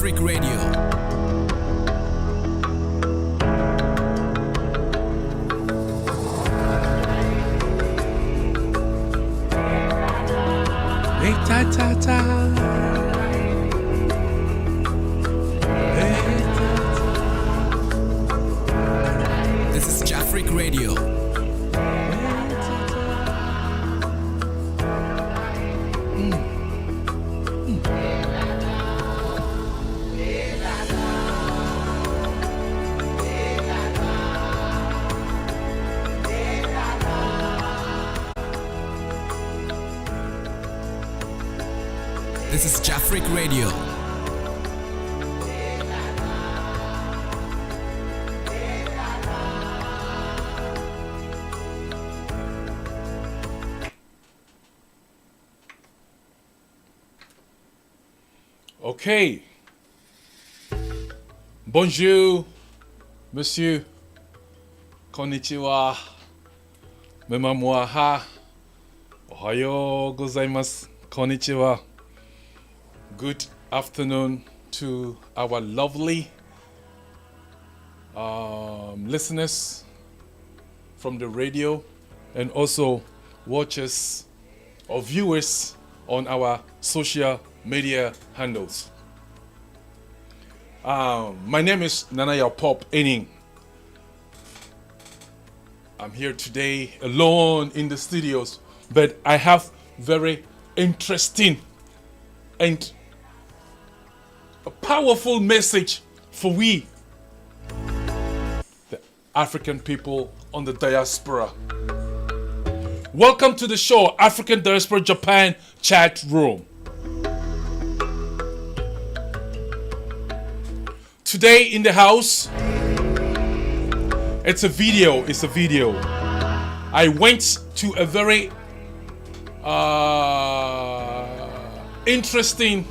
Freak Radio. Hey ta ta ta. Hey ta ta. This is Freak Radio. This is Freak Radio. Okay. Bonjour, monsieur. Konnichiwa. Memamua ha. Ohayo gozaimasu. Konnichiwa. Good afternoon to our lovely listeners from the radio and also watchers or viewers on our social media handles. My name is Nanaya Pop Ening. I'm here today alone in the studios, but I have very interesting and a powerful message for we, the African people on the diaspora. Welcome to the show, African Diaspora Japan Chat Room. Today in the house, it's a video. I went to a very interesting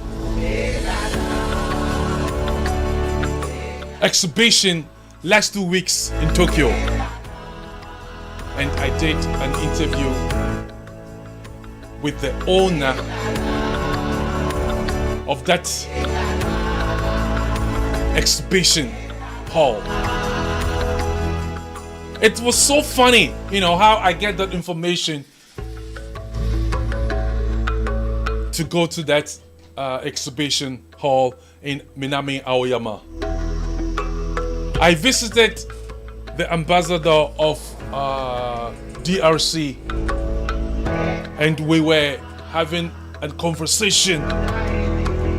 exhibition last 2 weeks in Tokyo, and I did an interview with the owner of that exhibition hall. It was so funny, how I get that information to go to that exhibition hall in Minami Aoyama. I visited the ambassador of DRC, and we were having a conversation,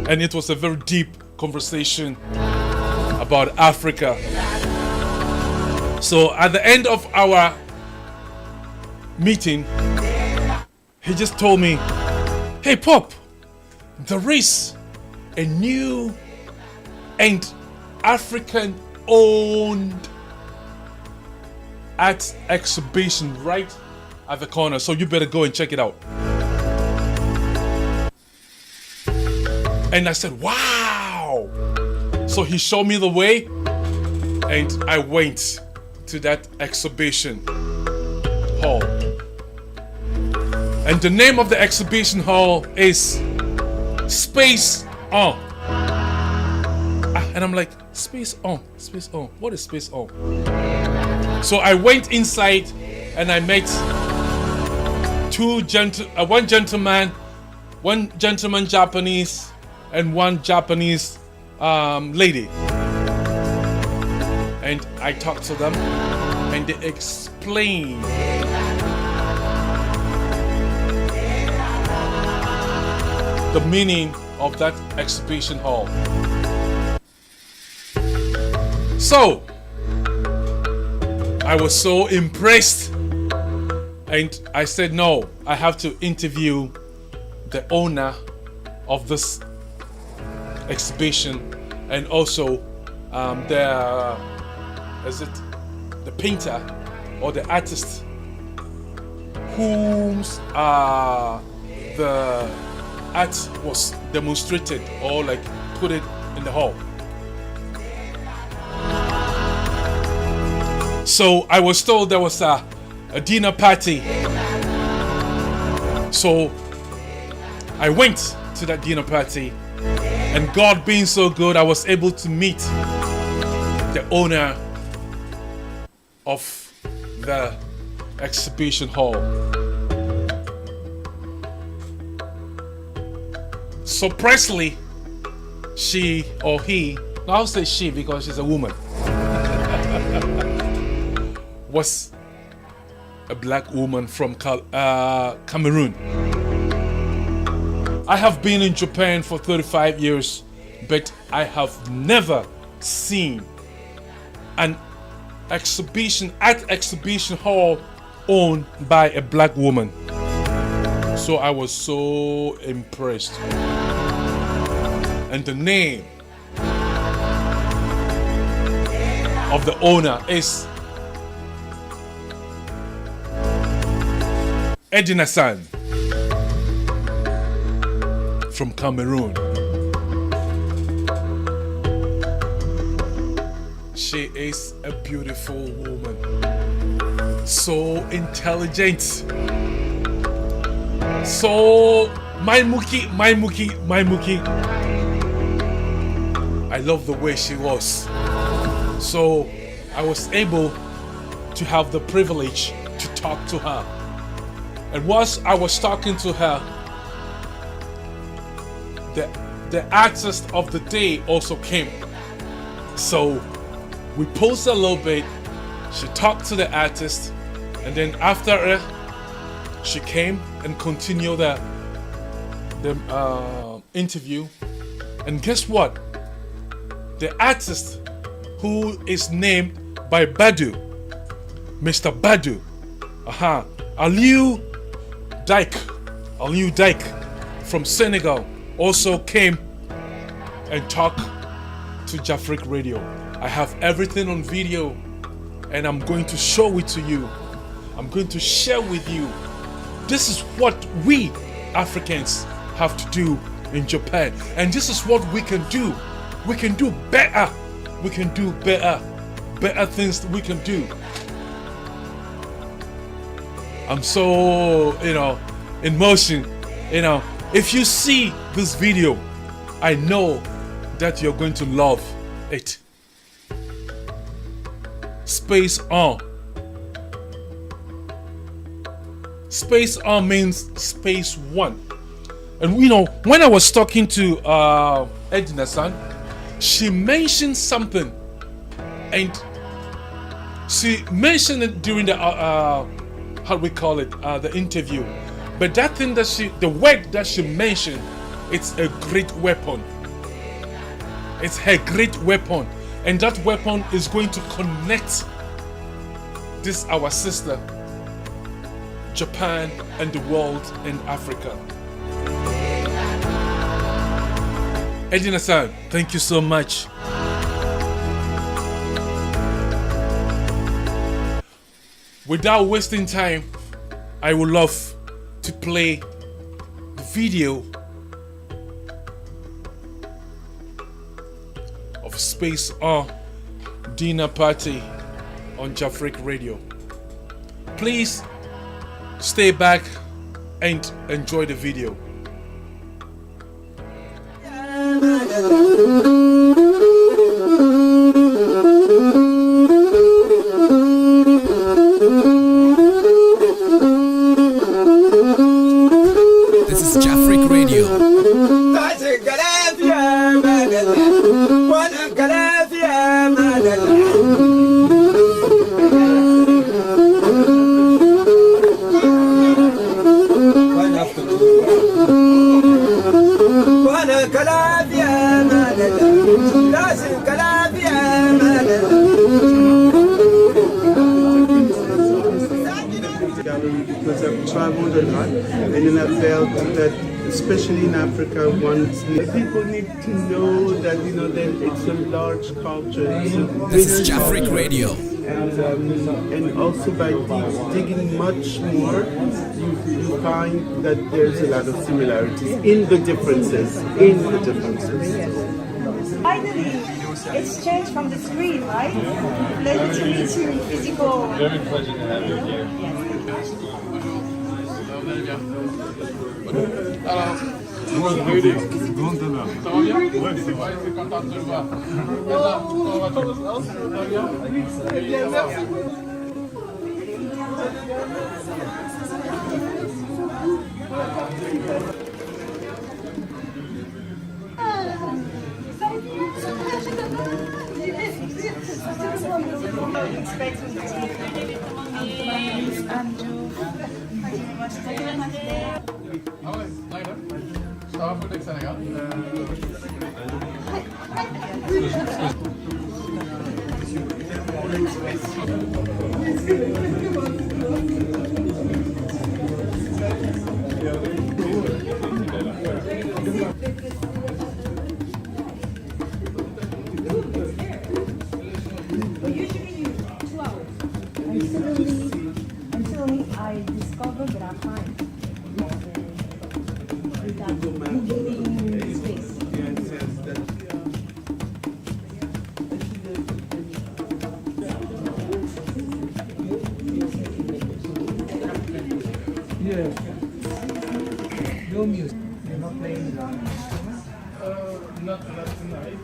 and it was a very deep conversation about Africa. So at the end of our meeting, he just told me, "Hey Pop, there is a new and African owned art exhibition right at the corner, so you better go and check it out." And I said, "Wow!" So he showed me the way, and I went to that exhibition hall. And the name of the exhibition hall is Space On. And I'm like, Space On. What is Space On? So I went inside and I met one gentleman Japanese and one Japanese lady. And I talked to them and they explained the meaning of that exhibition hall. So I was so impressed, and I said, no, I have to interview the owner of this exhibition and also the painter or the artist whose the art was demonstrated or like put it in the hall. So I was told there was a dinner party. So I went to that dinner party And God being so good, I was able to meet the owner of the exhibition hall. Surprisingly, she or he, no, I'll say she because she's a woman, was a black woman from Cameroon. I have been in Japan for 35 years, but I have never seen an exhibition hall owned by a black woman. So I was so impressed. And the name of the owner is Edina-san from Cameroon. She is a beautiful woman, so intelligent, so my Muki. I love the way she was. So I was able to have the privilege to talk to her. And whilst I was talking to her, the artist of the day also came. So we posed a little bit, she talked to the artist, and then after her, she came and continued the interview. And guess what? The artist, who is named by Badu, Mr. Badu, Aliou Dike from Senegal, also came and talked to Jafric Radio. I have everything on video and I'm going to show it to you. I'm going to share with you. This is what we Africans have to do in Japan, and this is what we can do. We can do better. We can do better things that we can do. I'm so, in motion. If you see this video, I know that you're going to love it. Space on. Space on means space one. And when I was talking to Edina-san, she mentioned something, and she mentioned it during the the interview. But that thing the word that she mentioned, it's a great weapon. It's her great weapon, and that weapon is going to connect our sister, Japan, and the world and Africa. Edina-san, thank you so much. Without wasting time, I would love to play the video of Space On dinner party on Jafric Radio. Please stay back and enjoy the video. This is Jafric Radio. Because I've traveled a lot, and then I felt that, especially in Africa, people need to know that that it's a large culture. This is Jafric Radio. And also by digging much more, you find that there's a lot of similarities in the differences. Finally, it's changed from the screen, right? Pleasure to meet you in physical. Very pleasure to have you here. Hello. Ça va bien? Ouais, c'est vrai. C'est content de te voir. Comment va tout? Ça va bien? Très bien, merci. Ah ouais, d'accord. Ça va pour le Sénégal? Until I discovered that I find moving in space. No music. You're not playing. Not tonight.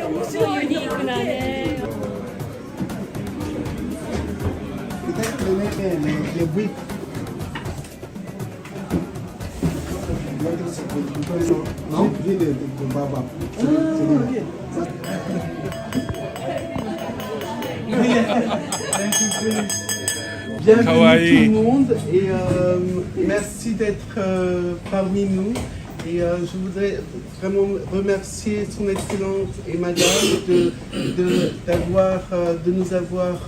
엄청 유니크하네. Bienvenue Kawaii. tout le monde et merci d'être parmi nous. Et je voudrais vraiment remercier son Excellence et Madame de nous avoir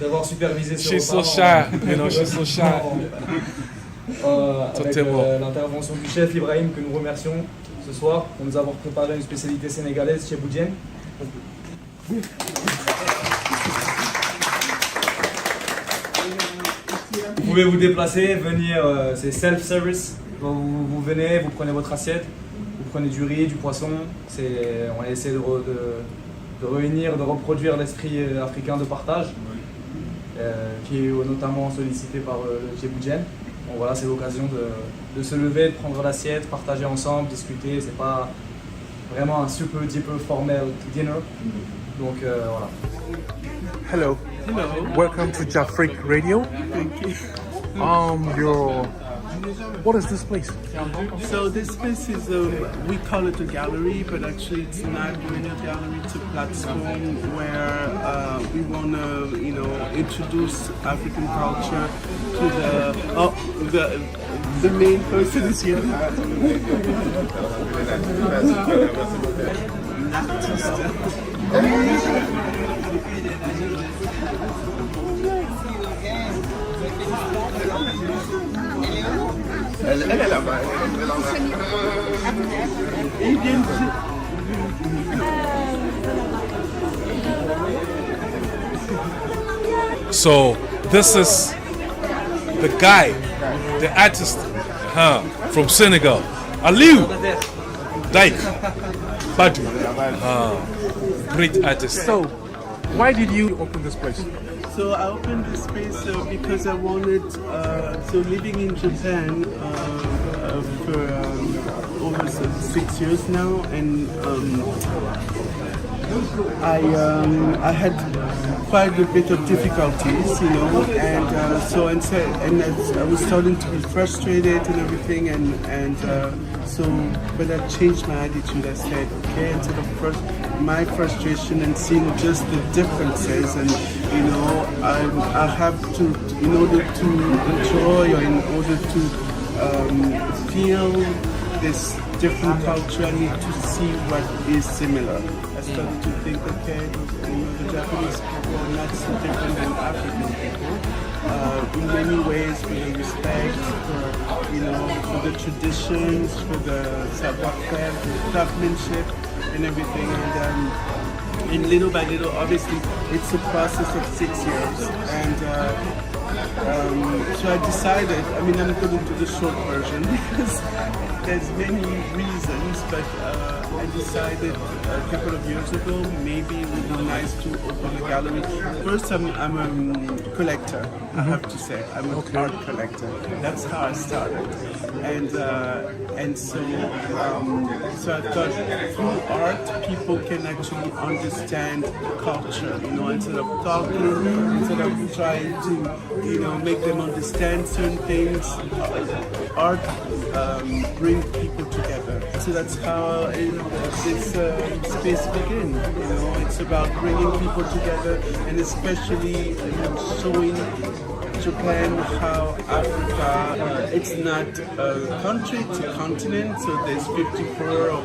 D'avoir supervisé ce She's so repas shy, you know, she's so shy. avec Totalement. l'intervention du chef Ibrahim que nous remercions ce soir pour nous avoir préparé une spécialité sénégalaise chez Boudjen. Vous pouvez vous déplacer, venir, c'est self-service. Vous venez, vous prenez votre assiette, vous prenez du riz, du poisson. On essaie de réunir, de reproduire l'esprit africain de partage, qui est notamment sollicité par le Djiboudjen. Bon, voilà, c'est l'occasion de se lever, de prendre l'assiette, partager ensemble, discuter. C'est pas vraiment un super duper formel dinner. Donc voilà. Hello. Hello. Welcome to Jafric Radio. Thank you. What is this place? So this place is, we call it a gallery, but actually it's not really a gallery, it's a platform where we want to, introduce African culture to the main person is here. Elle est là-bas. So this is the guy, the artist, from Senegal, Aliou Daik Badou, great artist. So, why did you open this place? So I opened this space because I wanted, so living in Japan for over 6 years now, and I had quite a bit of difficulties, and I was starting to be frustrated and everything, but I changed my attitude. I said, okay, instead of my frustration and seeing just the differences, and I have to, in order to enjoy or in order to feel this different culture, I need to see what is similar. I started to think, okay, the Japanese people are not so different than African people. In many ways, for the respect, for the traditions, for the savoir-faire, the craftsmanship, and everything. And little by little, obviously, it's a process of 6 years. And so I decided, I'm going to do the short version because there's many reasons, but I decided a couple of years ago, maybe it would be nice nice to open a gallery. First, I'm a collector, I have to say. I'm an art collector. That's how I started. And so I thought through art, people can actually understand culture, instead of talking, instead of trying to, make them understand certain things. Art brings people together. So that's how this space began. It's about bringing people together, and especially showing Japan how Africa, it's not a country, it's a continent. So there's 54,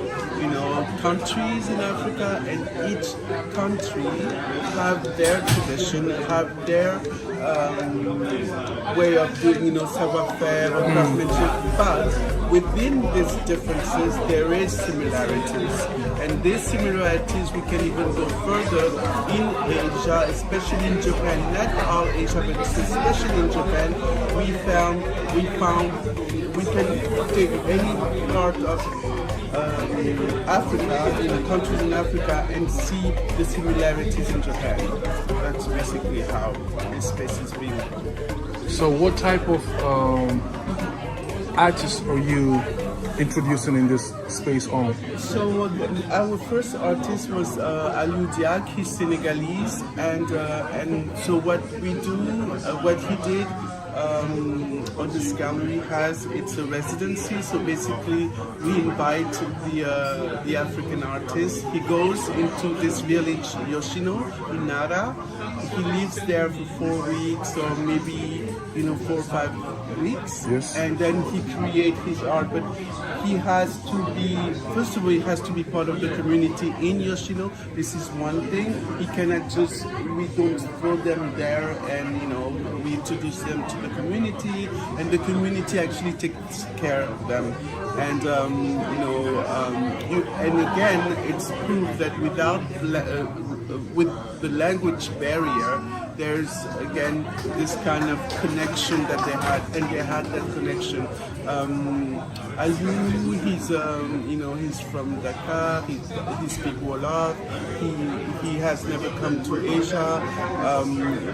countries in Africa, and each country have their tradition, have their way of doing, savoir-faire or craftsmanship. But within these differences, there is similarities, and these similarities we can even go further in Asia, especially in Japan. Not all Asia, but especially in Japan, we found we can take any part of Africa, in the countries in Africa, and see the similarities in Japan. That's basically how this space is being. So what type of artists are you introducing in this space on? So our first artist was Aliou Diak. He's Senegalese, and so what we do, what he did on this gallery it's a residency. So basically, we invite the African artist. He goes into this village Yoshino in Nara. He lives there for 4 weeks, or maybe 4 or 5 weeks, yes. And then he creates his art. But he has to be, first of all, he has to be part of the community in Yoshino. This is one thing. He cannot just, we don't throw them there, and we introduce them to the community, and the community actually takes care of them. And and again, it's proof that without with the language barrier, there's again this kind of connection that they had, and they had that connection. Aliou, he's from Dakar. He speaks Wolof. He has never come to Asia.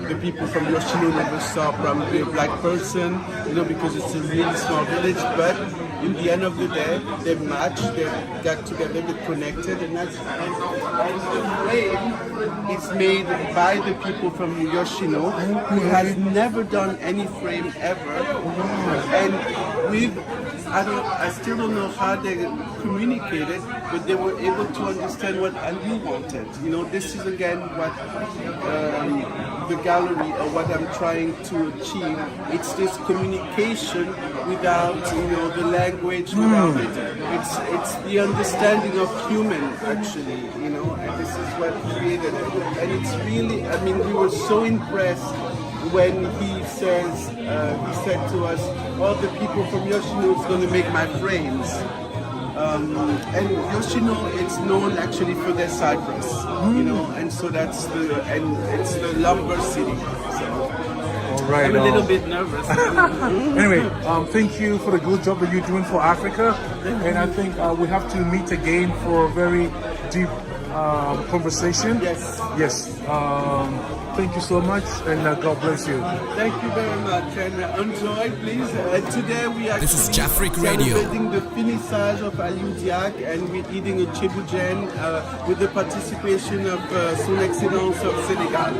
The people from Yoshino never saw probably a black person, because it's a really small village. But in the end of the day, they matched, they got together, they connected, and that's it's made by the people from Yoshino, who has never done any frame ever, and I still don't know how they communicated, but they were able to understand what Aliou wanted. This is again what the gallery, or what I'm trying to achieve. It's this communication without, the language, without it. It's the understanding of human, actually, and this is what created it. And it's really, we were so impressed when he said to us, all the people from Yoshino is going to make my frames. And Yoshino, it's known actually for their cypress, and so and it's the lumber city. So All right, I'm a little bit nervous. Anyway, thank you for the good job that you're doing for Africa, and I think we have to meet again for a very deep conversation. Yes. Yes. Thank you so much, and God bless you. Thank you very much, and enjoy, please. Today we are This is Jafric Radio. celebrating the finissage of Aliou Diak, and we're eating a cheboujen with the participation of Son Excellence of Senegal.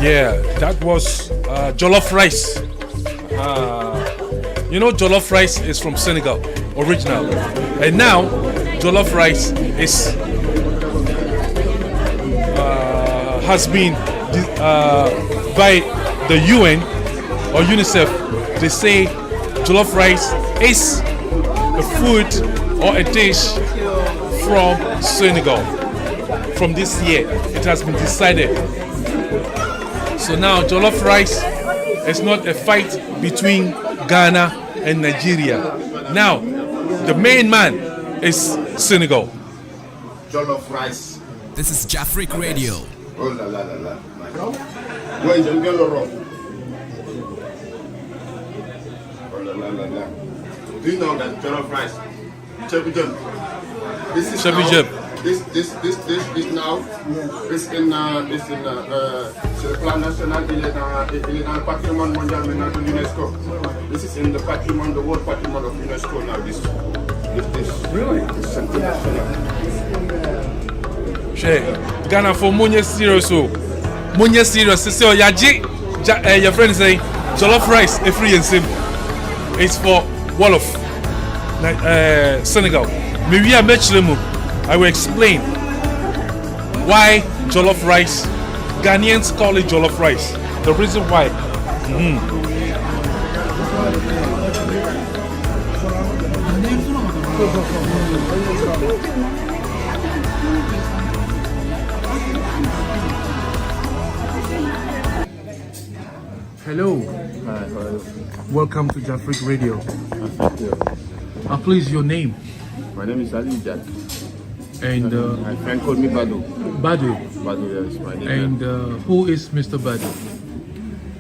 Yeah, that was jollof rice. Jollof rice is from Senegal, original. And now, jollof rice has been by the UN or UNICEF. They say jollof rice is a food or a dish from Senegal. From this year, it has been decided. So now jollof rice is not a fight between Ghana and Nigeria. Now, the main man is Senegal. Jollof rice. This is Jafric Radio. Oh la la la la. Ouais, j'aime bien le rhum. Oh la la la la. Do you know that jollof rice? Chebujeb. This is Chebujeb. This now, sur le plan national, il est dans le patrimoine mondial maintenant de l'UNESCO. This is in the patrimoine, the world patrimoine of UNESCO now. This really? This something national. Shey, Ghana for Munye serious so. Munye serious. So Yaji, your friend say jollof rice a free and simple. It's for Wolof, Senegal. Maybe I mention them. I will explain why jollof rice. Ghanaians call it jollof rice. The reason why. Hello. Welcome to Jafric Radio. Please, your name. My name is Ali Jack. And My friend called me Badu. Badu. Badu, yes, my name. And who is Mr. Badu?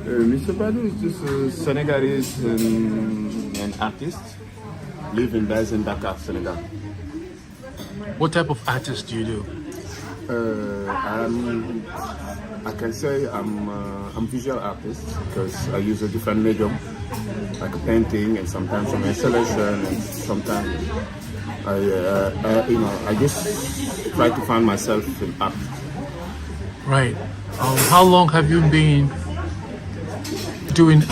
Mr. Badu is just a Senegalese an artist living based in Dakar, Senegal. What type of artist do you do? I can say I'm visual artist because I use a different medium, like a painting and sometimes some installation and sometimes I just try to find myself in art. Right. How long have you been doing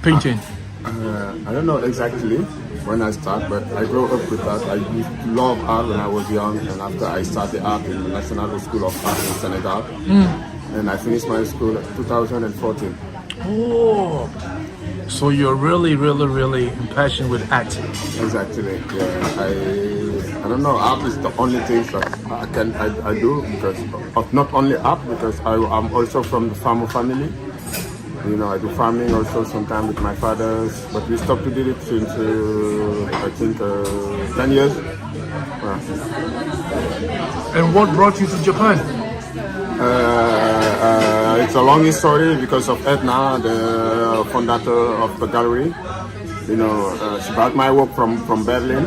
painting? I don't know exactly when I start, but I grew up with art. I used to love art when I was young, and after I started art in the National School of Art in Senegal, and I finished my school in 2014. Oh, so you're really impassioned with art. Exactly. Yeah. I don't know. Art is the only thing that I do because of not only art, because I'm also from the farmer family. You know, I do farming also sometimes with my fathers, but we stopped to do it since I think 10 years. And what brought you to Japan? It's a long story because of Edna, the founder of the gallery. You know, she bought my work from Berlin.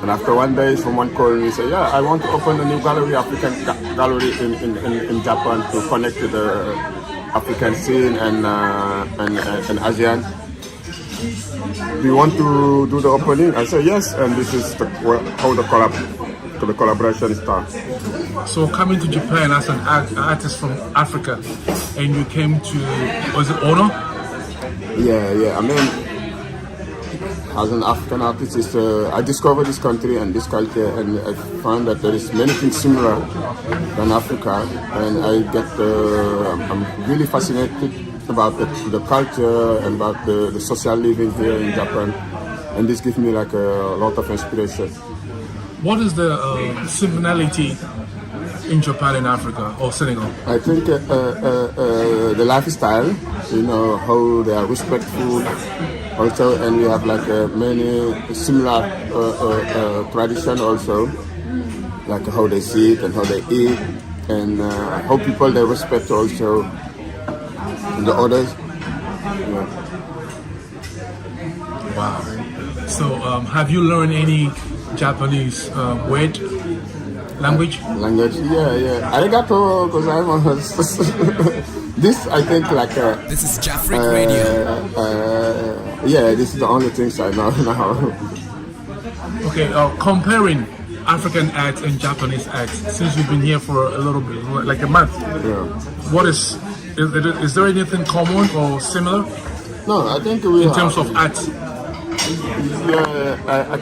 And after one day, someone called me and said, yeah, I want to open a new gallery, African gallery in Japan to connect to the African scene and ASEAN. Do you want to do the opening? I said yes, and this is how the collaboration starts. So coming to Japan as an artist from Africa, and you came to, was it Ono? Yeah. I mean, as an African artist, I discovered this country and this culture, and I found that there is many things similar than Africa, and I'm really fascinated about the culture and about the social living here in Japan, and this gives me like a lot of inspiration. What is the similarity in Japan and Africa or Senegal? I think the lifestyle, you know, how they are respectful also, and we have like many similar tradition also, like how they sit and how they eat, and how people they respect also the others. Yeah. Wow. So have you learned any Japanese word? Language? Yeah. Arigato, because I'm this I think like This is Jafric Radio. Yeah, this is the only things I know now. Okay, comparing African art and Japanese art, since you've been here for a little bit, like a month, what is there anything common or similar? No, I think we in terms of art. Yeah,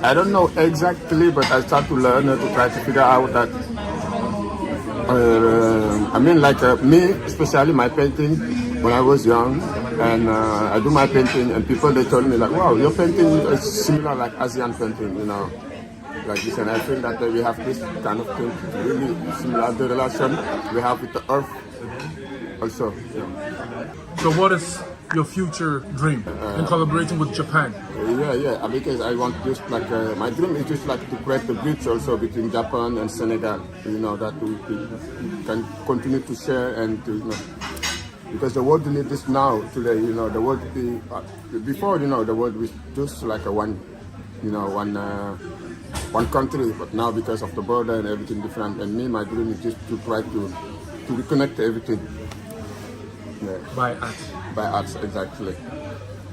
I don't know exactly, but I start to learn to try to figure out that. I mean, like me, especially my painting when I was young, and I do my painting, and people they told me like, "Wow, your painting is similar like ASEAN painting," you know, like this. And I feel that we have this kind of thing really similar. The relation we have with the earth, also. Yeah. So, what is your future dream in collaborating with Japan? Yeah, because I want just like my dream is just like to create a bridge also between Japan and Senegal. You know, that we can continue to share and to, you know, because the world needs this now today. You know, the world before, you know, the world was just like a one one country, but now because of the border and everything different, and me, my dream is just to try to reconnect everything. Yeah. By art. By arts, exactly.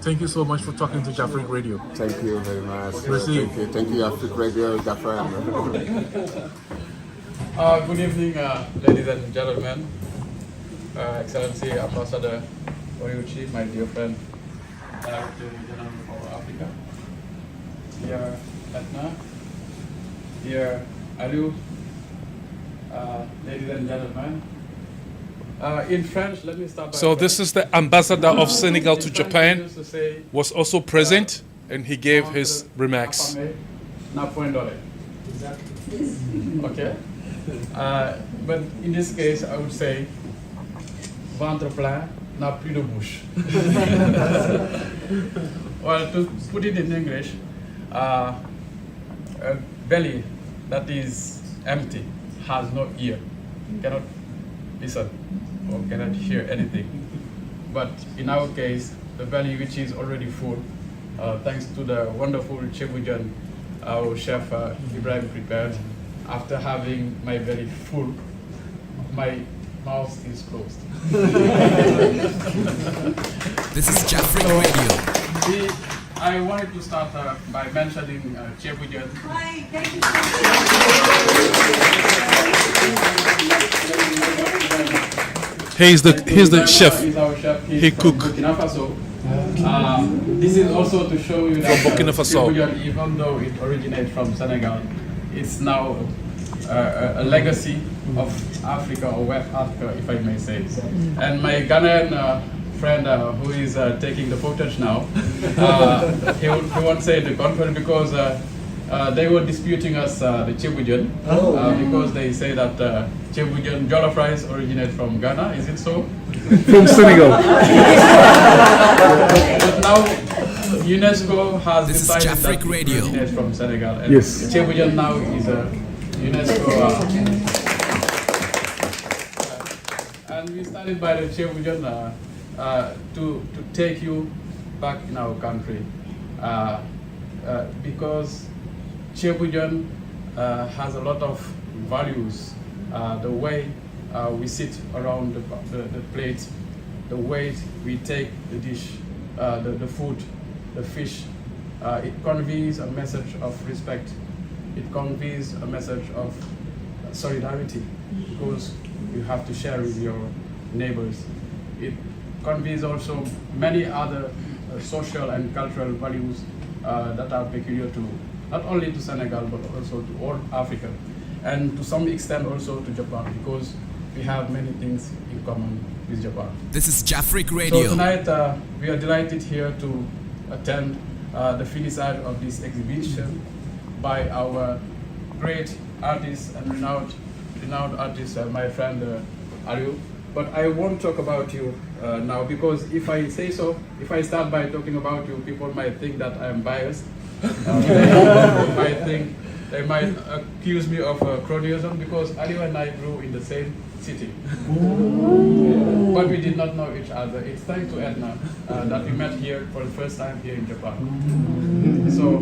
Thank you so much for talking to Jafric Radio. Thank you very much. Merci. Thank you, Africa Radio, Jafra. Good evening, ladies and gentlemen. Excellency Ambassador Oyuchi, my dear friend, Director General for Africa. Dear Etna, dear Aliou, ladies and gentlemen. In French, let me start by... So this is the ambassador of Senegal to Japan, was also present, and he gave his remarks. Okay. But in this case, I would say, ventre plein n'a plus de bouche. Well, to put it in English, a belly that is empty has no ear, cannot listen or cannot hear anything. But in our case, the belly which is already full, thanks to the wonderful chebujan our chef Ibrahim prepared, after having my belly full, my mouth is closed. This is Jafric Radio. I wanted to start by mentioning chebujan. Hi, thank you so much. He's the chef. He's our chef. He's He from cook. Burkina Faso. This is also to show you that Burkina Faso. chebujan, even though it originates from Senegal, it's now a legacy of Africa or West Africa, if I may say. And my Ghanaian friend who is taking the footage now, he won't say the contrary because they were disputing us the chebujan because they say that chebujan jollof rice originates from Ghana. Is it so? From Senegal. But now UNESCO has This is decided Jafric that Radio. it originates from Senegal. And Yes. chebujan now is a UNESCO. And we started by the chebujan to take you back in our country because chebujan has a lot of values. The way we sit around the plate, the way we take the dish, the food, the fish, it conveys a message of respect. It conveys a message of solidarity because you have to share with your neighbors. It conveys also many other social and cultural values that are peculiar to not only to Senegal but also to all Africa, and to some extent also to Japan because we have many things in common with Japan. This is Jafric So Radio. tonight we are delighted here to attend the finissage of this exhibition by our great artist and renowned artist, my friend Aliou. But I won't talk about you now because if I say so, if I start by talking about you, people might think that I'm biased. They might accuse me of cronyism because Aliou and I grew in the same city. But we did not know each other. It's thanks to Edna that we met here for the first time here in Japan. So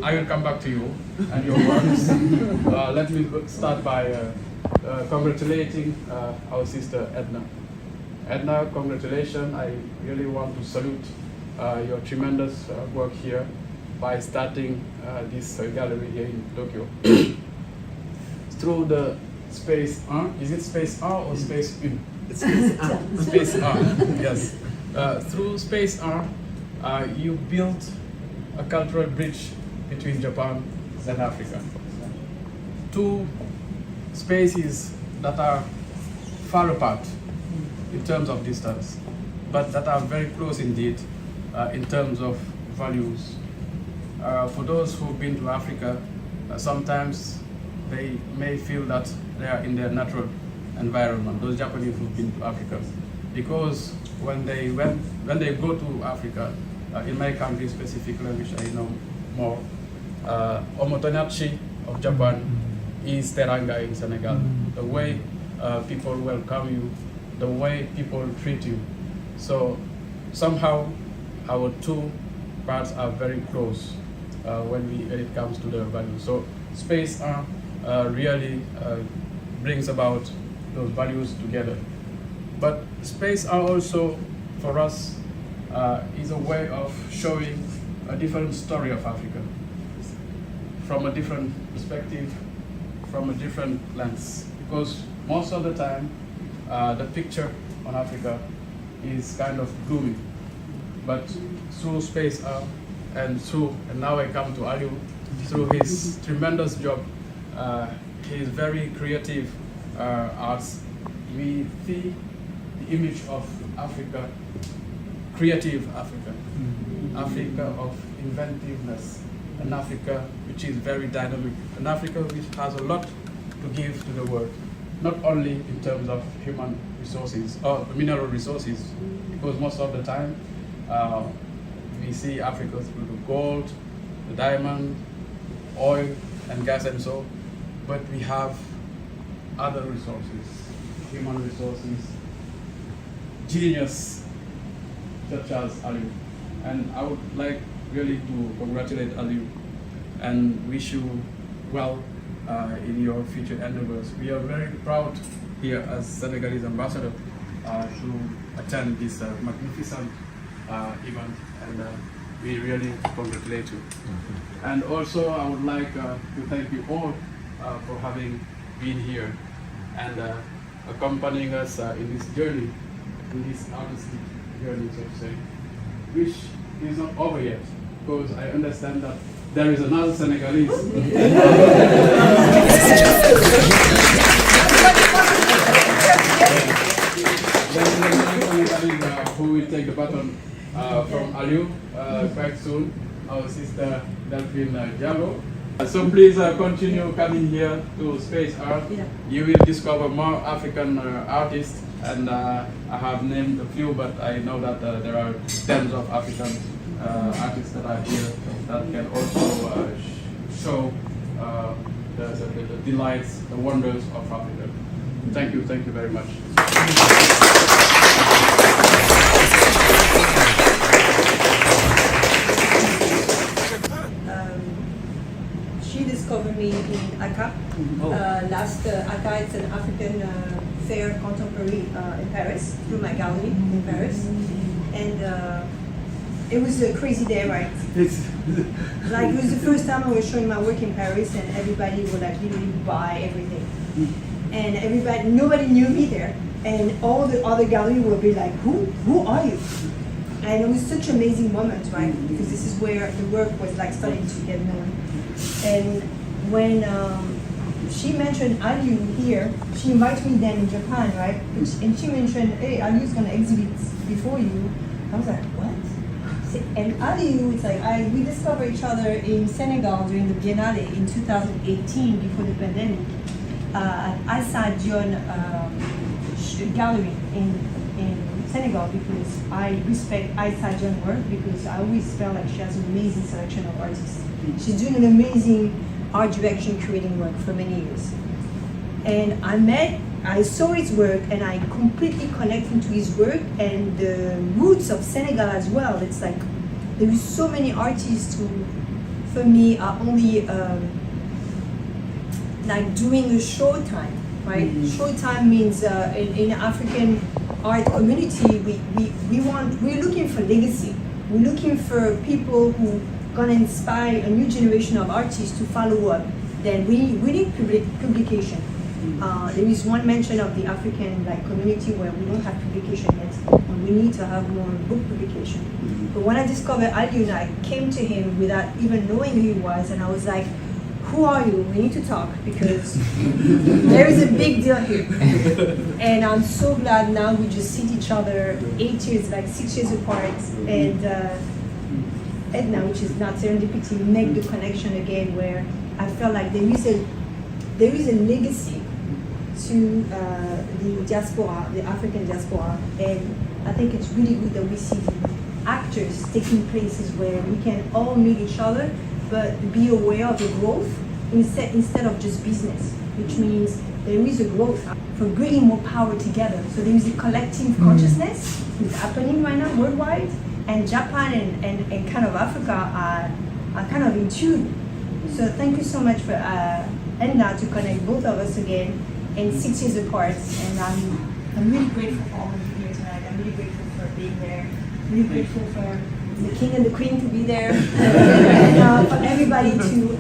I will come back to you and your works. Let me start by congratulating our sister Edna. Edna, congratulations. I really want to salute your tremendous work here by starting this gallery here in Tokyo. Through the Space 1, is it Space 1 or Space 1? It's Space 1, yes. Through Space 1, you built a cultural bridge between Japan and Africa. Two spaces that are far apart in terms of distance, but that are very close indeed in terms of values. For those who've been to Africa, sometimes they may feel that they are in their natural environment, those Japanese who've been to Africa. Because when they go to Africa, in my country specifically, which I know more, Omotonachi of Japan is teranga in Senegal. The way people welcome you, the way people treat you. So somehow our two parts are very close when it comes to the value. So space really brings about those values together. But space also, for us, is a way of showing a different story of Africa from a different perspective, from a different lens. Because most of the time, the picture on Africa is kind of gloomy. But through Space and now I come to Aliou, through his tremendous job, his very creative arts, we see the image of Africa, creative Africa, Africa of inventiveness, an Africa which is very dynamic, an Africa which has a lot to give to the world, not only in terms of human resources or mineral resources, because most of the time we see Africa through the gold, the diamond, oil and gas and so, but we have other resources, human resources, genius, such as Aliou. And I would like really to congratulate Aliou and wish you well in your future endeavors. We are very proud here as Senegalese ambassador to attend this magnificent event, and we really congratulate you. And also I would like to thank you all for having been here and accompanying us in this journey, in this artistic journey, so to say, which is not over yet, because I understand that there is another Senegalese. Who will take the baton from Aliou quite soon, our sister Delphine Diallo. So please continue coming here to Space Art. You will discover more African artists, and I have named a few, but I know that there are tens of African artists that are here that can also show the delights, the wonders of Africa. Thank you very much. She discovered me in ACA. Last ACA, it's an African fair contemporary in Paris, through my gallery in Paris. And it was a crazy day, right? Like, it was the first time I was showing my work in Paris, and everybody would like literally buy everything. And nobody knew me there. And all the other gallery would be like, who are you? And it was such an amazing moment, right? Because this is where the work was like starting to get known. And when she mentioned Aliou here, she invited me then in Japan, right? And she mentioned, hey, Aliou's gonna exhibit before you. I was like, what? And Aliou, it's like, we discovered each other in Senegal during the Biennale in 2018, before the pandemic, at Alsa Dion gallery in Senegal, because I respect Alsa Dion's work, because I always felt like she has an amazing selection of artists. She's doing an amazing art direction creating work for many years. And I saw his work, and I completely connected to his work and the roots of Senegal as well. It's like, there is so many artists who, for me, are only like doing a short time, right? Short time means in African art community, we're looking for legacy. We're looking for people who gonna inspire a new generation of artists to follow up. Then we need publication. There is one mention of the African community where we don't have publication yet, and we need to have more book publication. But when I discovered Aliou, I came to him without even knowing who he was, and I was like, who are you? We need to talk, because there is a big deal here. And I'm so glad now we just see each other 8 years, 6 years apart, and Edna, which is not serendipity, make the connection again, where I felt like there is a legacy to the diaspora, the African diaspora, and I think it's really good that we see actors taking places where we can all meet each other, but be aware of the growth instead of just business, which means there is a growth for bringing more power together. So there is a collective consciousness that's happening right now worldwide, and Japan and kind of Africa are kind of in tune So thank you so much for Edna to connect both of us again and 6 years apart. And I'm really grateful for all of you here tonight. I'm really grateful for being there. Really grateful for the king and the queen to be there, and for everybody to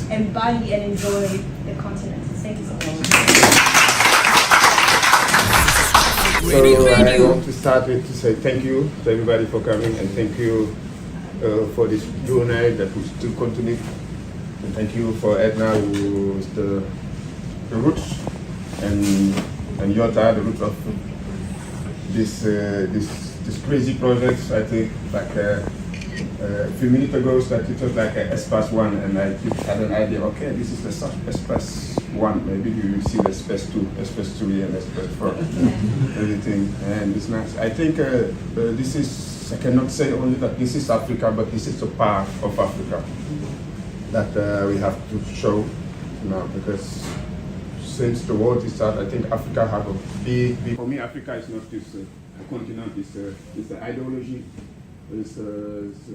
embody and enjoy the continent. So thank you so much. So I want to start with to say thank you to everybody for coming, and thank you for this journey that we still continue. And thank you for Edna, who is the roots, and Yota, the roots of this crazy project. I think like a few minutes ago that it was like a Espace 1, and I had an idea. Okay, this is the Espace 1. Maybe we will see the Espace 2, Espace 3, and Espace 4, everything. And it's nice. I think this is. I cannot say only that this is Africa, but this is a part of Africa that we have to show now, because since the world is started, I think Africa have a big. For me, Africa is not just a continent; it's an ideology.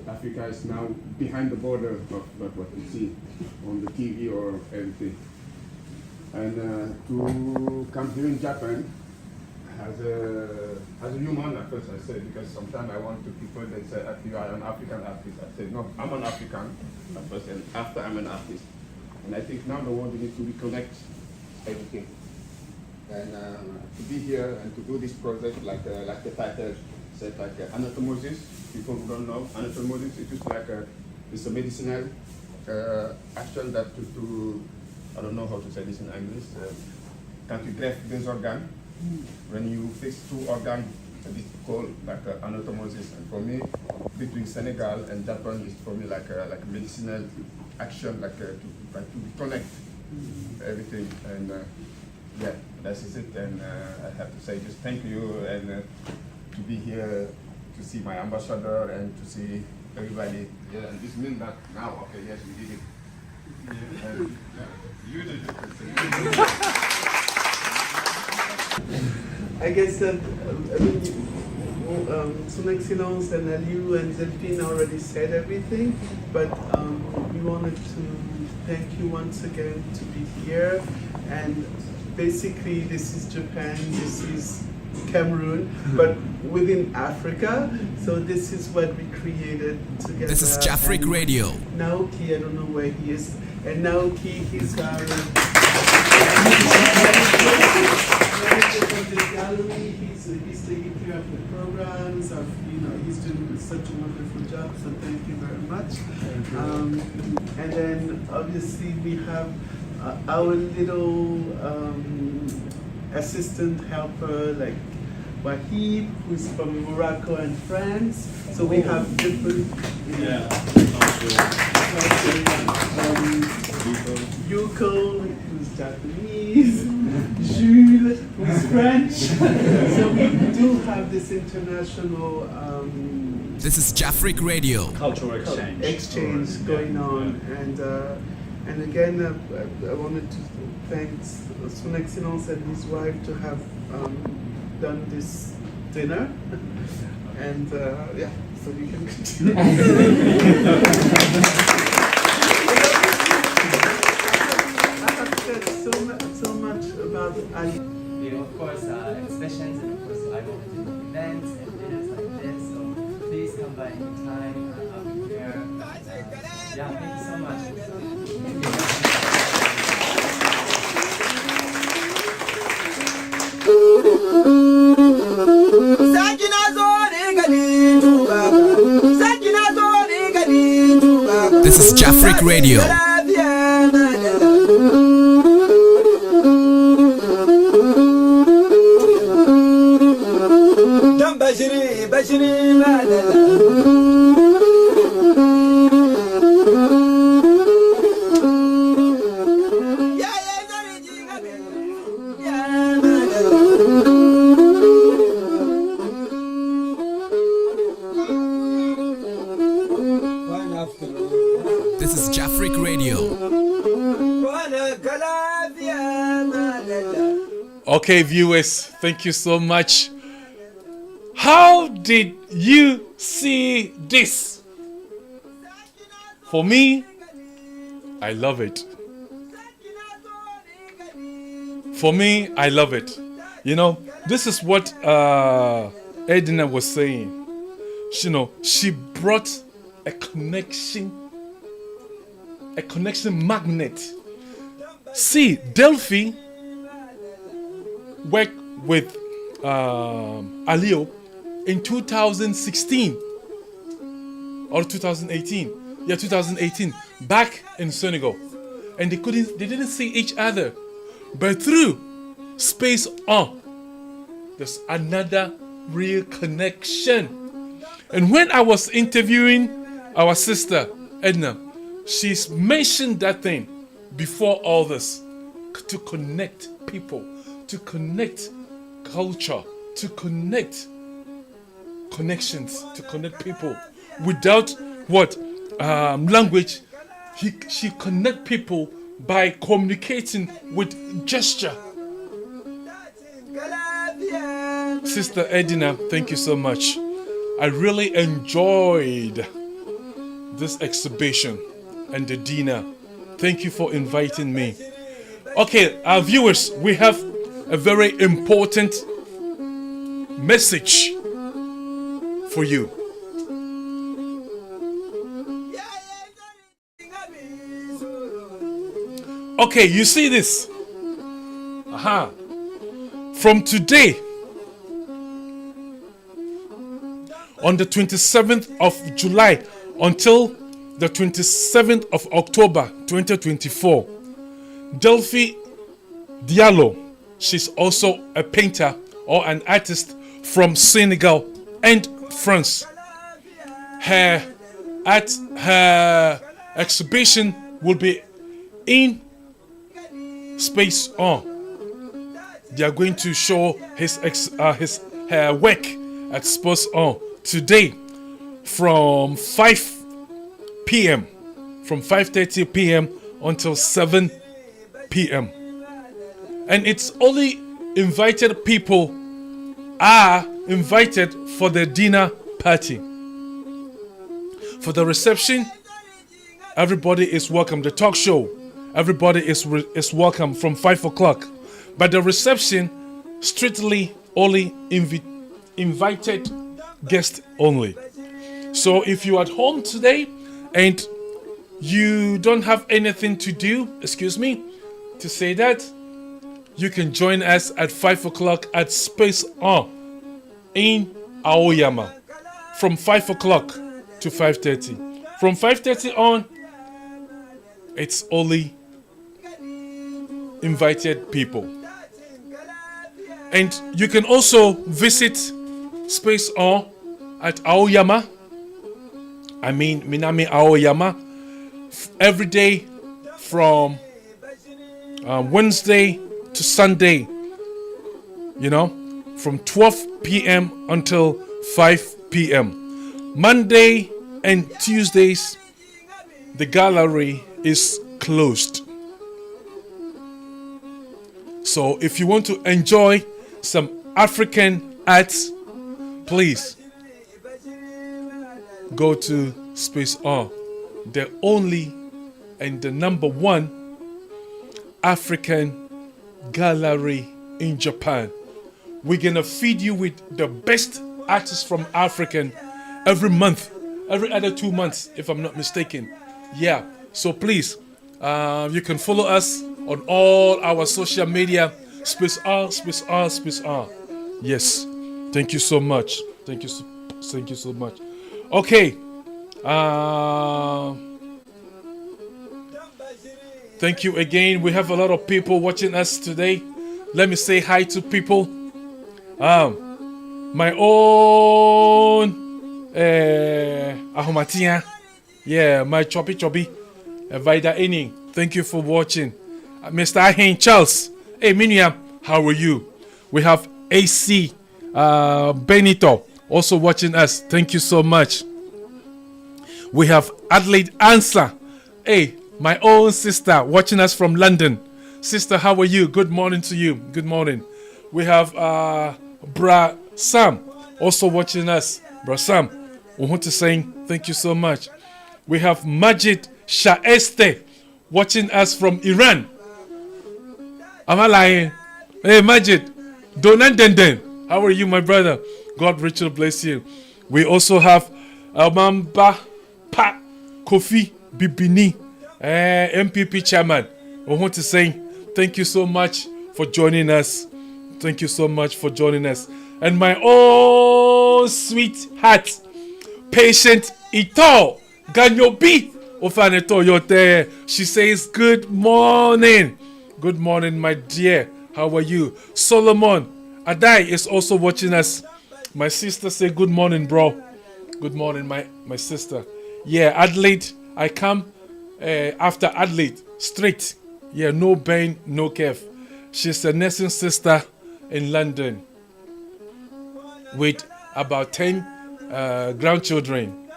Africa is now behind the border of what we see on the TV or everything. And to come here in Japan as a human, at first I said, because sometimes I want to people that say, you are an African artist. I said, no, I'm an African at first, and after I'm an artist. And I think now the world needs to reconnect everything. And to be here and to do this project, like the title said, like anastomosis. People who don't know, anastomosis, it's just like it's a medicinal action that to I don't know how to say this in English. Quand tu greffes des organes, when you fix 2 organs, it's called like anastomosis. And for me, between Senegal and Japan, it's for me like a medicinal action, like to connect everything. And yeah, that's it. And I have to say just thank you, and to be here, to see my ambassador and to see everybody. Yeah, and this means that now, okay, yes, we did it. Yeah. And, yeah, you did it. I guess that Son Excellence and Aliou and Delphine already said everything, but we wanted to thank you once again to be here. And basically, this is Japan, this is Cameroon, but within Africa. So this is what we created together. This is Jafric Radio. Naoki, I don't know where he is. And Naoki, he's our manager of the gallery. He's taking care of the programs. He's doing such a wonderful job. So thank you very much. And then obviously we have our little assistant helper, like Wahid, who's from Morocco and France. So we have different. Yuko, who's Japanese. Jules, who's French. So we do have this international. This is Jafric Radio. Cultural exchange going on, and again, I wanted to thank Son Excellence and his wife to have done this dinner, and yeah, so you can continue. I have said so much about Ali. Of course, exhibitions, and of course, I want to do events and dinners like this. So please come by anytime. I'll be here. Yeah, thank you so much. This is Jafric Radio. This is Jafric Radio. Okay, viewers, thank you so much. How did you see this? For me, I love it. For me, I love it. You know, this is what Edna was saying. She brought a connection magnet. See, Delphi worked with Alio in 2016 or 2018. Yeah, 2018, back in Senegal, and they didn't see each other, but through Space On, there's another real connection. And when I was interviewing our sister Edna, she's mentioned that thing before all this, to connect people, to connect culture, to connect connections, to connect people without what language. She connect people by communicating with gesture. Sister Edina, thank you so much. I really enjoyed this exhibition and the dinner. Thank you for inviting me. Okay, our viewers, we have a very important message for you. Okay, you see this? From today, on the 27th of July until the 27th of October 2024, Delphi Diallo, she's also a painter or an artist from Senegal and France. Her exhibition will be in Space On. They are going to show her work at Space On today from 5 p.m. from 5:30 p.m. until 7 p.m. And it's only invited people are invited for the dinner party. For the reception, everybody is welcome. The talk show, everybody is welcome from 5 o'clock. But the reception, strictly only invited guests only. So if you're at home today and you don't have anything to do, to say that, you can join us at 5 o'clock at Space On in Aoyama from 5 o'clock to 5:30. From 5:30 on, it's only invited people. And you can also visit Space On at Aoyama, Minami Aoyama, every day from Wednesday to Sunday, from 12 p.m. until 5 p.m. Monday and Tuesdays, the gallery is closed. So if you want to enjoy some African arts, please go to Space On, the only and the number one African gallery in Japan. We're gonna feed you with the best artists from African every month, every other 2 months, if I'm not mistaken. Yeah, so please, you can follow us on all our social media. Space On, Space On, Space On. Yes, thank you so much. Thank you so much. Okay. Thank you again. We have a lot of people watching us today. Let me say hi to people. My own Ahomatia. Yeah, my choppy Vida Inning. Thank you for watching. Mr. Ahen Charles. Hey Miniam, how are you? We have AC Benito also watching us. Thank you so much. We have Adelaide Answer. Hey, my own sister watching us from London. Sister, how are you? Good morning to you. Good morning. We have Bra Sam also watching us. Bra Sam, we want to say thank you so much. We have Majid Shaeste watching us from Iran. Am I lying? Hey, Majid. Donan Denden. How are you, my brother? God richly bless you. We also have Mamba Pa Kofi Bibini, MPP chairman. I want to say thank you so much for joining us. Thank you so much for joining us. And my own sweetheart, patient Ito Ganyobi Ofaneto Yote. She says, good morning. Good morning, my dear. How are you? Solomon Adai is also watching us. My sister say good morning, bro. Good morning, my sister. Yeah, Adelaide. I come after Adelaide. Straight. Yeah, no pain, no care. She's a nursing sister in London with about 10 grandchildren.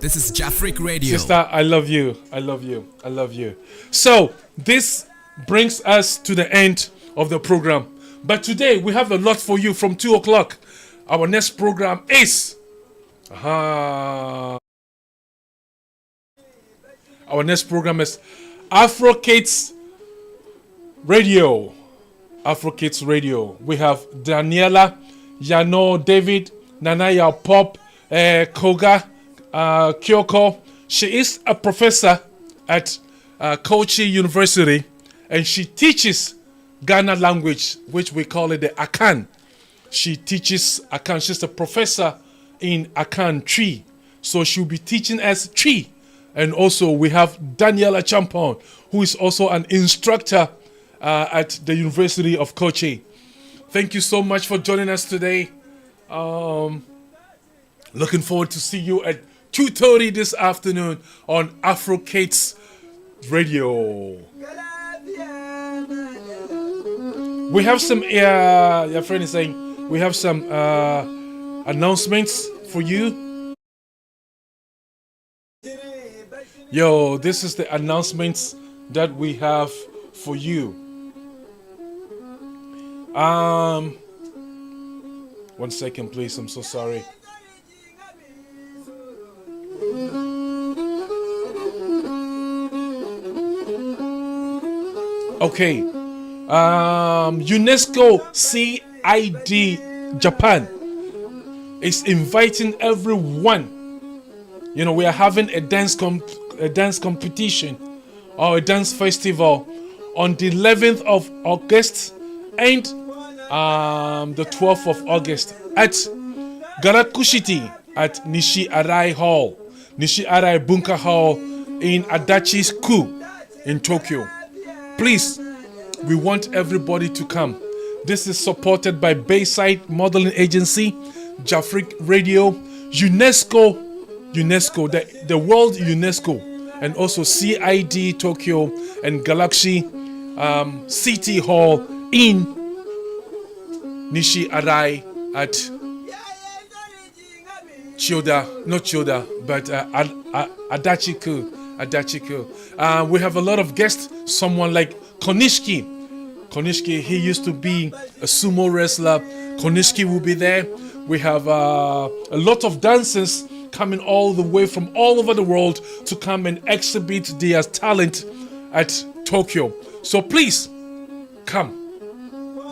This is Jafric Radio. Sister, I love you. I love you. I love you. So, this brings us to the end of the program. But today, we have a lot for you from 2 o'clock. Our next program is... Our next program is Afro Kids Radio. Afro Kids Radio. We have Daniela, Yano, David, Nanaya Pop, Koga, Kyoko. She is a professor at Kochi University, and she teaches Ghana language, which we call it the Akan. She teaches Akan. She's a professor in Akan Tree. So she'll be teaching us Tree. And also we have Daniela Champon, who is also an instructor at the University of Kochi. Thank you so much for joining us today. Looking forward to see you at 2:30 this afternoon on Afro Kids Radio. We have some, your friend is saying, we have some announcements for you. Yo, this is the announcements that we have for you. One second, please. I'm so sorry. Okay. UNESCO CID Japan is inviting everyone. You know, we are having a dance competition or a dance festival on the 11th of August and the 12th of August at Garakushiti at Nishi Arai Hall, Nishi Arai Bunka Hall in Adachi-ku in Tokyo. Please, we want everybody to come. This is supported by Bayside Modeling Agency, Jafric Radio, UNESCO, the World UNESCO, and also CID Tokyo and Galaxy City Hall in Nishi Arai at Adachi-ku. We have a lot of guests. Someone like Konishiki, he used to be a sumo wrestler. Konishiki will be there. We have a lot of dancers coming all the way from all over the world to come and exhibit their talent at Tokyo. So please, come.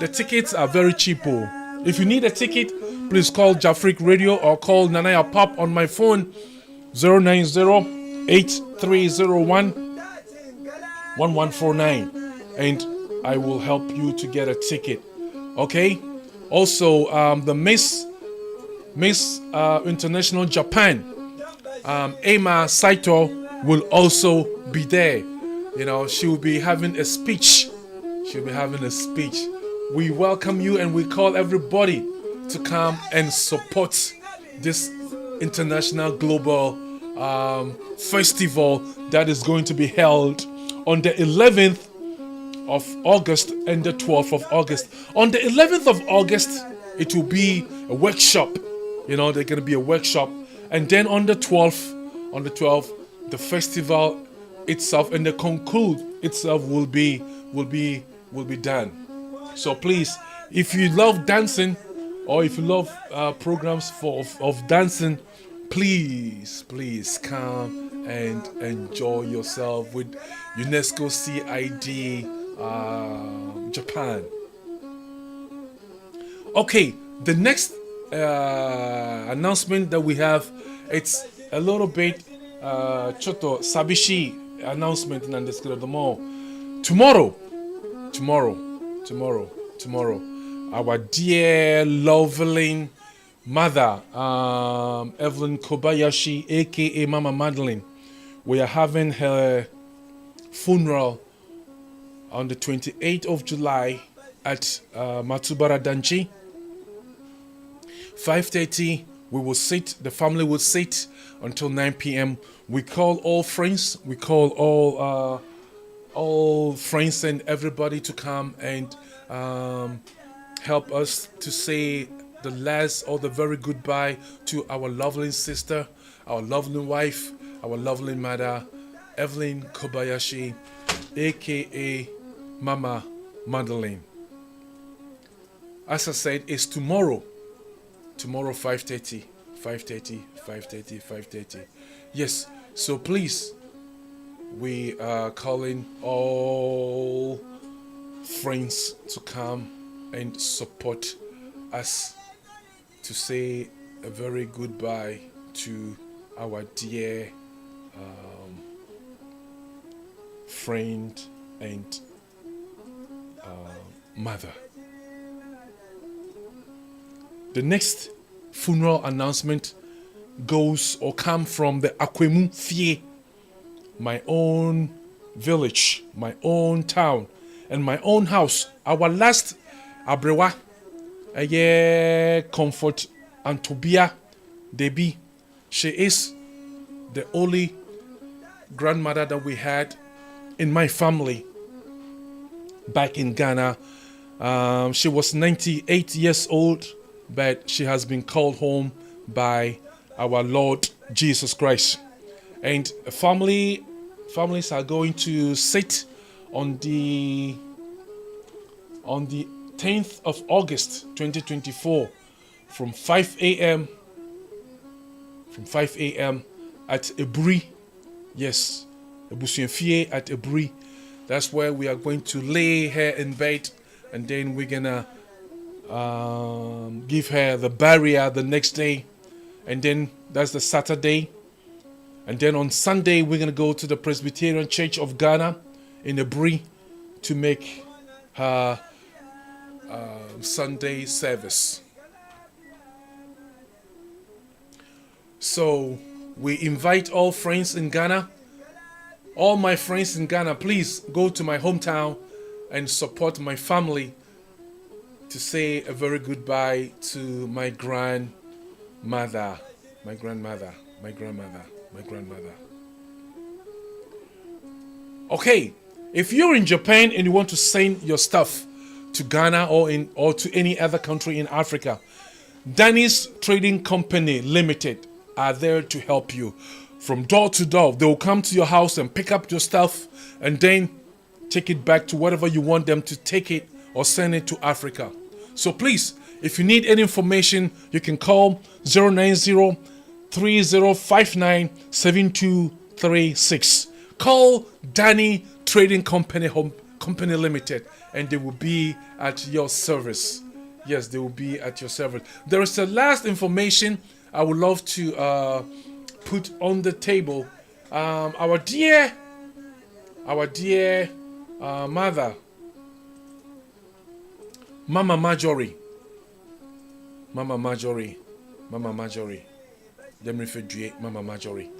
The tickets are very cheap. If you need a ticket, please call Jafric Radio or call Nanaya Pop on my phone 090-8301-1149 and I will help you to get a ticket. Okay? Also, the Miss International Japan, Ema Saito, will also be there. You know, she will be having a speech. We welcome you and we call everybody to come and support this international global festival that is going to be held on the 11th of August and the 12th of August. On the 11th of August, it will be a workshop. You know, there's going to be a workshop. And then on the 12th, the festival itself and the conclude itself will be done. So please, if you love dancing or if you love programs of dancing, please come and enjoy yourself with UNESCO CID Japan. Okay, the next announcement that we have, it's a little bit choto sabishi announcement in the mall. Tomorrow, our dear lovely mother, Evelyn Kobayashi, aka Mama Madeline, we are having her funeral on the 28th of July at Matsubara Danchi. 5:30, we will sit, the family will sit until 9 p.m. We call all friends, we call all friends and everybody to come and help us to say the last or the very goodbye to our lovely sister, our lovely wife, our lovely mother, Evelyn Kobayashi, aka Mama Madeline. As I said, it's tomorrow 5:30. Yes, so please, we are calling all friends to come and support us to say a very goodbye to our dear friend and mother. The next funeral announcement goes or come from the Akwemu Fie, my own village, my own town, and my own house. Our last Abrewa, Comfort and Tobia Debi. She is the only grandmother that we had in my family back in Ghana. She was 98 years old, but she has been called home by our Lord Jesus Christ. And families are going to sit on the 10th of August 2024 from 5 a.m. at Ebri. Yes, Ebusienfie at Ebri. That's where we are going to lay her in bed, and then we're gonna give her the burial the next day, and then that's the Saturday. And then on Sunday, we're going to go to the Presbyterian Church of Ghana in Ebri to make her Sunday service. So we invite all friends in Ghana, all my friends in Ghana, please go to my hometown and support my family to say a very goodbye to my grandmother. Okay, if you're in Japan and you want to send your stuff to Ghana or to any other country in Africa, Danny's Trading Company Limited are there to help you. From door to door, they will come to your house and pick up your stuff and then take it back to wherever you want them to take it or send it to Africa. So please, if you need any information, you can call 090-3059-7236. Call Danny Trading Company Limited, and they will be at your service. Yes, they will be at your service. There is a last information I would love to put on the table. Our dear mother, Mama Marjorie. Mama Marjorie. Let me refer to Mama Marjorie.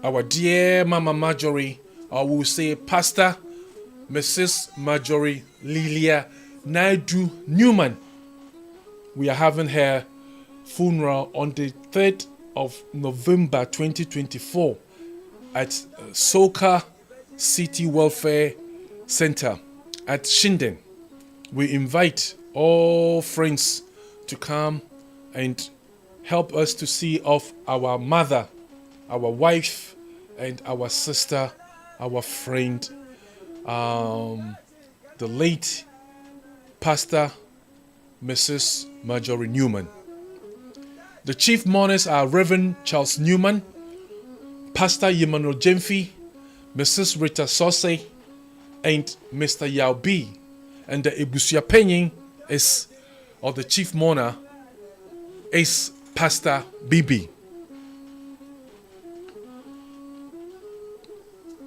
Our dear Mama Marjorie, I will say Pastor Mrs. Marjorie Lilia Naidu Newman. We are having her funeral on the 3rd of November 2024 at Soka City Welfare Center at Shinden. We invite all friends to come and help us to see off our mother, our wife, and our sister, our friend, the late Pastor Mrs. Marjorie Newman. The chief mourners are Reverend Charles Newman, Pastor Emmanuel Jemfi, Mrs. Rita Sose, and Mr. Yao B. And the Ebusia Penyin is, or the chief mourner, is Pastor Bibi.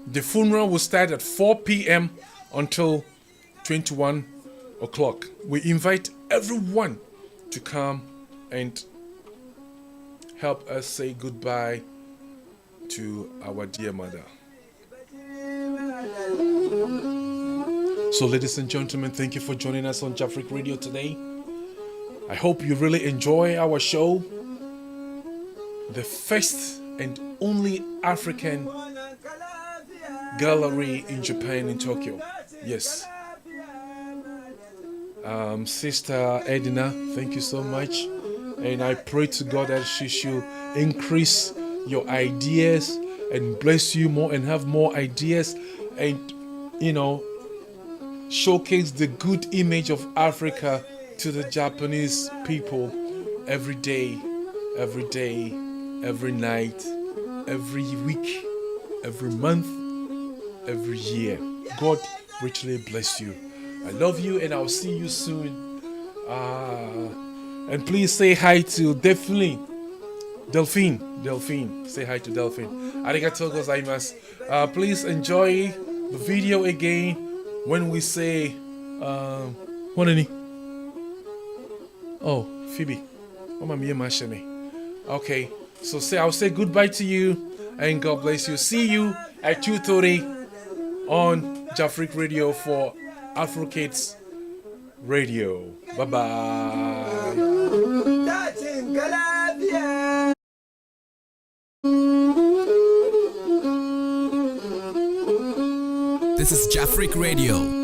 The funeral will start at 4 p.m. until 21 o'clock. We invite everyone to come and help us say goodbye to our dear mother. So, ladies and gentlemen, thank you for joining us on Jafric Radio today. I hope you really enjoy our show. The first and only African gallery in Japan, in Tokyo. Yes. Sister Edina, thank you so much. And I pray to God that she should increase your ideas and bless you more and have more ideas and, showcase the good image of Africa to the Japanese people every day, every night, every week, every month, every year. God richly bless you. I love you and I'll see you soon. And please say hi to Delphine. Say hi to Delphine. Arigatou gozaimasu. Please enjoy the video again when we say Honani. Oh, Phoebe. Okay, so I'll say goodbye to you and God bless you. See you at 2:30 on Jafric Radio for Afro Kids Radio. Bye bye. This is Jafric Radio.